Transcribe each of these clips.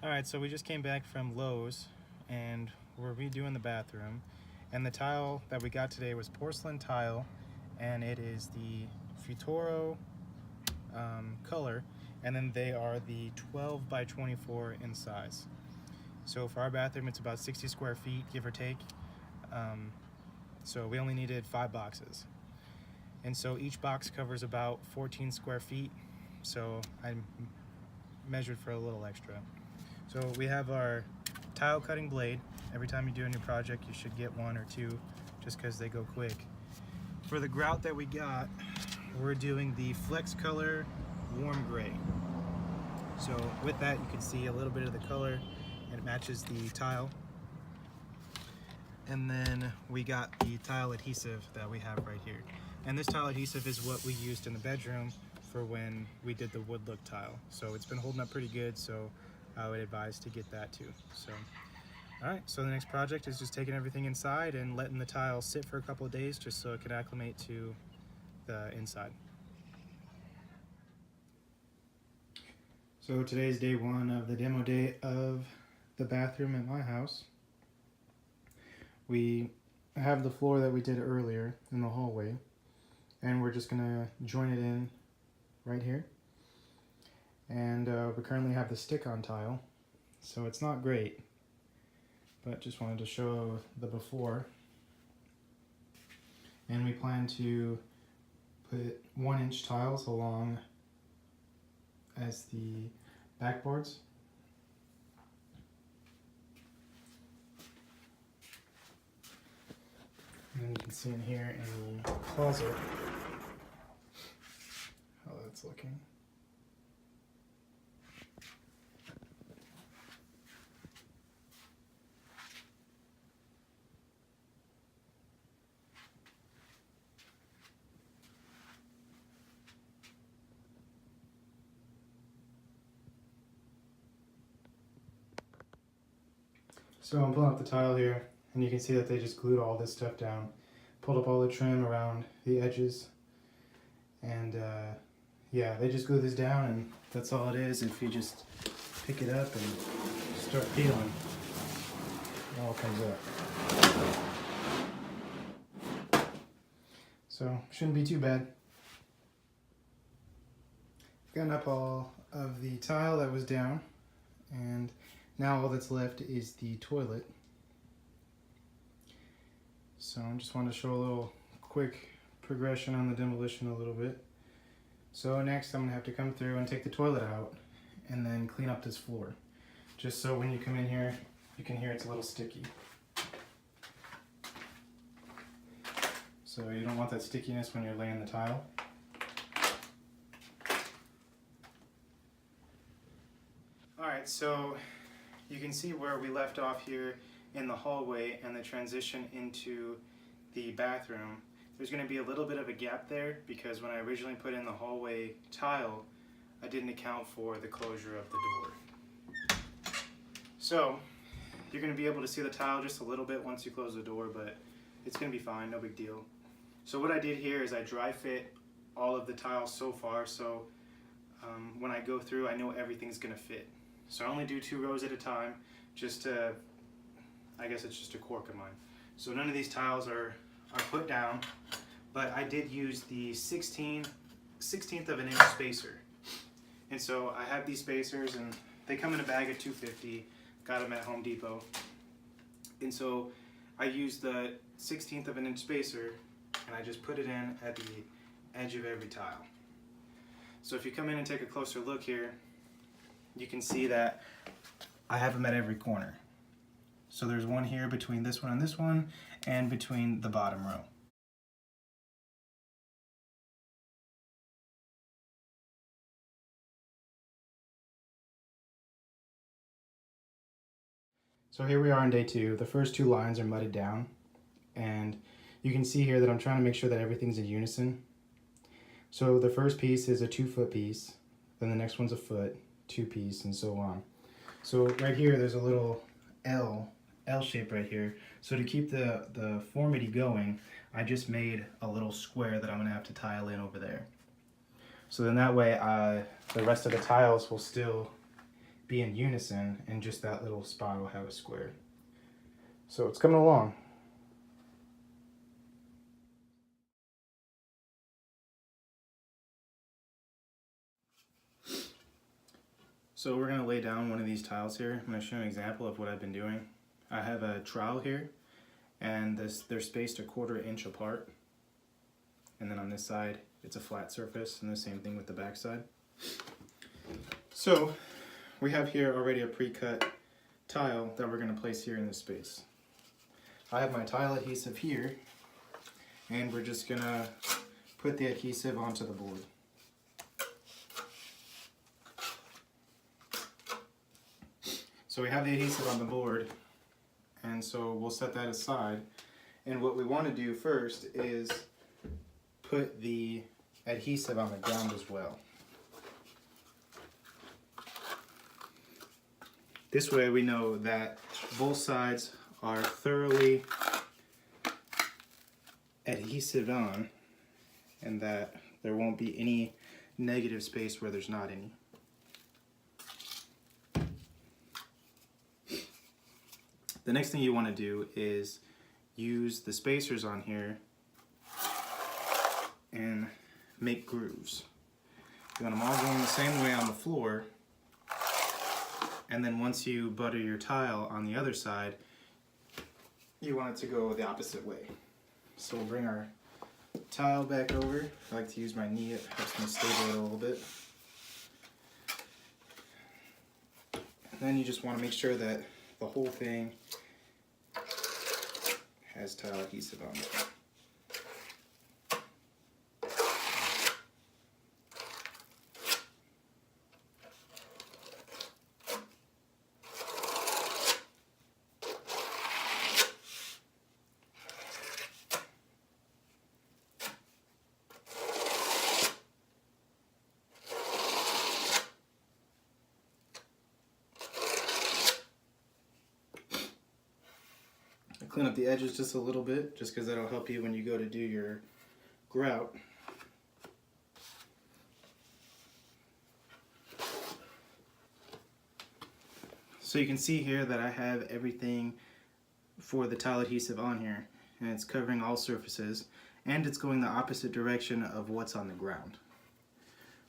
Alright, so we just came back from Lowe's and we're redoing the bathroom. And the tile that we got today was porcelain tile, and it is the Futuro color, and then they are the 12 by 24 in size. So for our bathroom, it's about 60 square feet, give or take. So we only needed 5 boxes. And so each box covers about 14 square feet. So I measured for a little extra. So we have our tile cutting blade. Every time you do a new project, you should get 1 or 2 just because they go quick. For the grout that we got, we're doing the Flex Color Warm Gray. So with that, you can see a little bit of the color and it matches the tile. And then we got the tile adhesive that we have right here. And this tile adhesive is what we used in the bedroom for when we did the wood look tile. So it's been holding up pretty good, so I would advise to get that too. So, alright, so the next project is just taking everything inside and letting the tile sit for a couple of days just so it can acclimate to the inside. So today's day 1 of the demo day of the bathroom at my house. We have the floor that we did earlier in the hallway, and we're just gonna join it in right here. And we currently have the stick-on tile, so it's not great, but just wanted to show the before. And we plan to put 1-inch tiles along as the backboards. And you can see in here in the closet how that's looking. So I'm pulling up the tile here, and you can see that they just glued all this stuff down, pulled up all the trim around the edges, and yeah, they just glue this down, and that's all it is. If you just pick it up and start peeling, it all comes up. So shouldn't be too bad. Gotten up all of the tile that was down, and now all that's left is the toilet. So I just wanted to show a little quick progression on the demolition a little bit. So next I'm going to have to come through and take the toilet out and then clean up this floor. Just so when you come in here, you can hear it's a little sticky. So you don't want that stickiness when you're laying the tile. Alright, so you can see where we left off here in the hallway and the transition into the bathroom. There's going to be a little bit of a gap there because when I originally put in the hallway tile, I didn't account for the closure of the door. So you're going to be able to see the tile just a little bit once you close the door, but it's going to be fine, no big deal. So what I did here is I dry fit all of the tiles so far, so when I go through I know everything's going to fit. So I only do 2 rows at a time, just to, I guess it's just a quirk of mine. So none of these tiles are put down, but I did use the 16th of an inch spacer. And so I have these spacers, and they come in a bag at $2.50, got them at Home Depot. And so I used the 16th of an inch spacer, and I just put it in at the edge of every tile. So if you come in and take a closer look here, you can see that I have them at every corner. So there's one here between this one, and between the bottom row. So here we are on day 2. The first 2 lines are mudded down, and you can see here that I'm trying to make sure that everything's in unison. So the first piece is a 2-foot piece, then the next one's a foot, 2 piece, and so on. So right here there's a little L shape right here. So to keep the formity going, I just made a little square that I'm going to have to tile in over there. So then that way the rest of the tiles will still be in unison, and just that little spot will have a square. So it's coming along. So we're going to lay down one of these tiles here. I'm going to show you an example of what I've been doing. I have a trowel here, and they're spaced 1/4 inch apart. And then on this side, it's a flat surface, and the same thing with the back side. So we have here already a pre-cut tile that we're going to place here in this space. I have my tile adhesive here, and we're just going to put the adhesive onto the board. So we have the adhesive on the board, and so we'll set that aside. And what we want to do first is put the adhesive on the ground as well. This way we know that both sides are thoroughly adhesived on, and that there won't be any negative space where there's not any. The next thing you want to do is use the spacers on here and make grooves. You want them all going the same way on the floor, and then once you butter your tile on the other side, you want it to go the opposite way. So we'll bring our tile back over. I like to use my knee, it helps me stable it a little bit. And then you just want to make sure that the whole thing has tile adhesive on it. Clean up the edges just a little bit, just because that'll help you when you go to do your grout. So you can see here that I have everything for the tile adhesive on here, and it's covering all surfaces, and it's going the opposite direction of what's on the ground.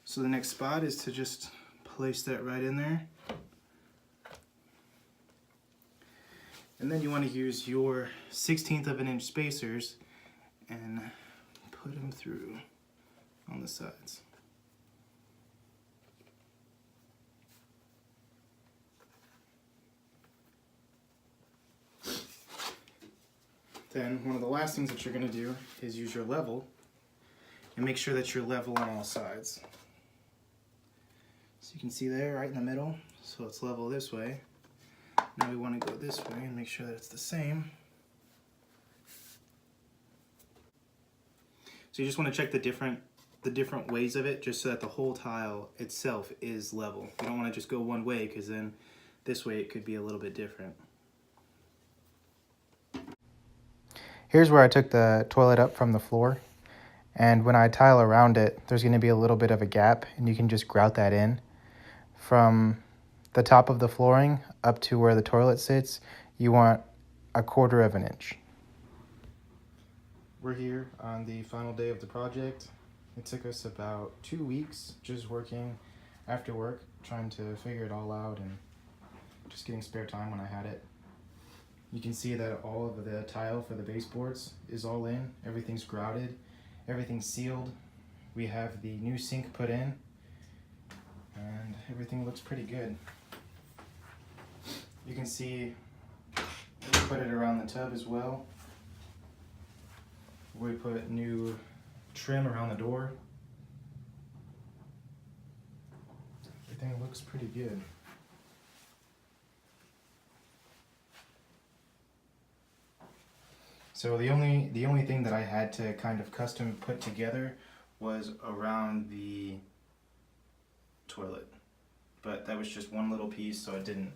So the next spot is to just place that right in there. And then you want to use your 1/16 of an inch spacers and put them through on the sides. Then one of the last things that you're going to do is use your level and make sure that you're level on all sides. So you can see there right in the middle, so it's level this way. Now we want to go this way and make sure that it's the same. So you just want to check the different ways of it, just so that the whole tile itself is level. You don't want to just go one way, because then this way it could be a little bit different. Here's where I took the toilet up from the floor, and when I tile around it, there's going to be a little bit of a gap, and you can just grout that in. From the top of the flooring up to where the toilet sits, you want 1/4 of an inch. We're here on the final day of the project. It took us about 2 weeks just working after work, trying to figure it all out and just getting spare time when I had it. You can see that all of the tile for the baseboards is all in. Everything's grouted, everything's sealed. We have the new sink put in, and everything looks pretty good. You can see we put it around the tub as well. We put new trim around the door. Everything looks pretty good. So the only thing that I had to kind of custom put together was around the toilet. But that was just one little piece, so it didn't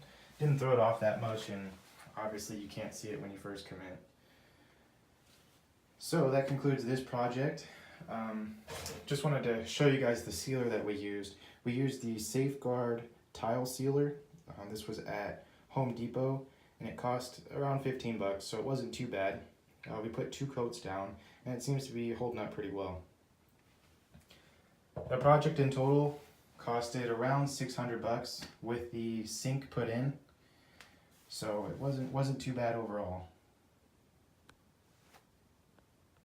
throw it off that much, and obviously you can't see it when you first come in. So that concludes this project. Just wanted to show you guys the sealer that we used. We used the Safeguard tile sealer. This was at Home Depot, and it cost around 15 bucks, so it wasn't too bad. We put 2 coats down, and it seems to be holding up pretty well. The project in total costed around 600 bucks with the sink put in, so it wasn't too bad overall.